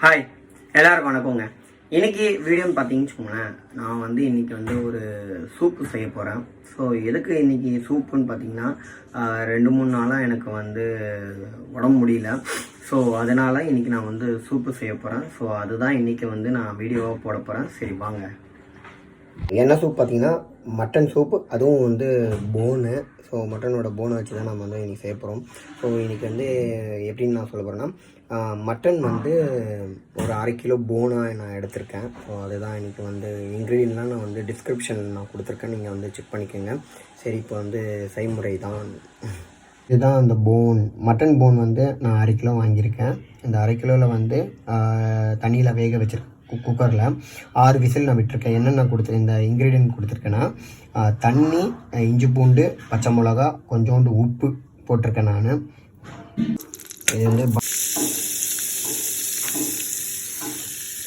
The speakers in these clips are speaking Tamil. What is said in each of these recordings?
ஹாய் எல்லாருக்கும் வணக்கங்க. இன்றைக்கி வீடியோன்னு பார்த்தீங்கன்னு வச்சுக்கோங்களேன், நான் வந்து இன்றைக்கி வந்து ஒரு சூப்பு செய்ய போகிறேன். ஸோ எதுக்கு இன்றைக்கி சூப்புன்னு பார்த்தீங்கன்னா, 2-3 நாளாக எனக்கு வந்து உடம்பு முடியல. ஸோ அதனால் இன்றைக்கி நான் வந்து சூப்பு செய்ய போகிறேன். ஸோ அதுதான் இன்றைக்கி வந்து நான் வீடியோவாக போட போகிறேன். சரி வாங்க. என்ன சூப் பார்த்தீங்கன்னா மட்டன் சூப்பு, அதுவும் வந்து போனு. ஸோ மட்டனோட போனை வச்சு தான் நம்ம வந்து இன்றைக்கி செய்ய போகிறோம். ஸோ இன்றைக்கி வந்து எப்படின்னு நான் சொல்ல போகிறேன்னா, மட்டன் வந்து ஒரு 1/2 கிலோ போனாக நான் எடுத்திருக்கேன். ஸோ அதுதான் இன்றைக்கி வந்து இன்க்ரீடியன்ட்லாம் நான் வந்து டிஸ்கிரிப்ஷனில் நான் கொடுத்துருக்கேன், நீங்கள் வந்து செக் பண்ணிக்கோங்க. சரி, இப்போ வந்து செய்முறை தான். இதுதான் அந்த போன், மட்டன் போன் வந்து நான் 1/2 கிலோ வாங்கியிருக்கேன். இந்த 1/2 கிலோவில் வந்து தண்ணியில் வேக வச்சுருக்கேன். குக்கரில் 6 விசில் நான் விட்டுருக்கேன். என்னென்ன இந்த இன்க்ரீடியன்ட் கொடுத்துருக்கேன்னா, தண்ணி, இஞ்சி பூண்டு, பச்சை மிளகா, கொஞ்சோண்டு உப்பு போட்டிருக்கேன் நான். இது வந்து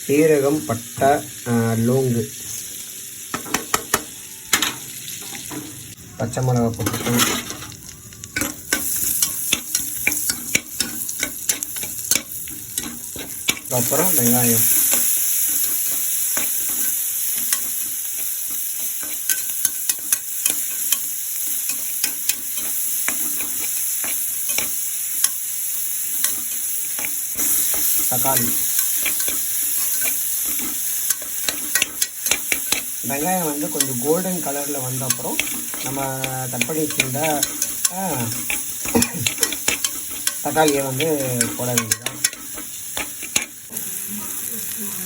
சீரகம், பட்டை, லோங்கு, பச்சை மிளகா போட்டிருக்கேன். அப்புறம் வெங்காயம், தக்காளி. வெங்காயம் வந்து கொஞ்சம் கோல்டன் கலரில் வந்த அப்புறம் நம்ம கட் பண்ணி வச்சுருந்த தக்காளியை வந்து போட வேண்டியதான்.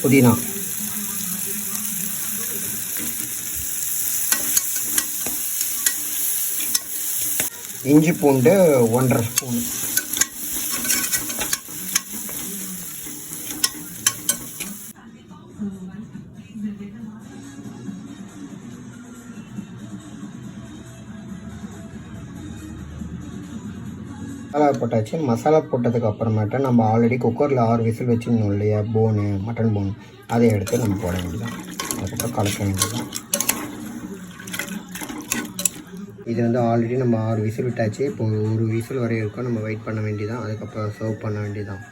புதினா, இஞ்சி பூண்டு 1.5 ஸ்பூன், மசாலா போட்டாச்சு. மசாலா போட்டதுக்கு அப்புறமேட்டு நம்ம ஆல்ரெடி குக்கரில் 6 விசில் வச்சுருந்தோம் இல்லையா, போனு, மட்டன் போன், அதை எடுத்து நம்ம போட வேண்டியதான். அதுக்கப்புறம் கலக்க வேண்டியதான். இது வந்து ஆல்ரெடி நம்ம 6 விசில் விட்டாச்சு. இப்போ ஒரு விசில் வரை இருக்கும், நம்ம வெயிட் பண்ண வேண்டியதான். அதுக்கப்புறம் சர்வ் பண்ண வேண்டியதான்.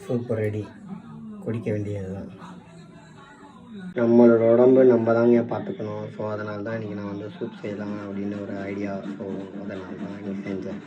Super ready. குடிக்க வேண்டியது தான். நம்மளோட உடம்பு நம்ம தாங்க பார்த்துக்கணும். ஸோ அதனால தான் இன்றைக்கி நான் வந்து சூப் செய்யலாம் அப்படின்னு ஒரு ஐடியா. ஸோ அதனால தான் இன்றைக்கி செஞ்சேன்.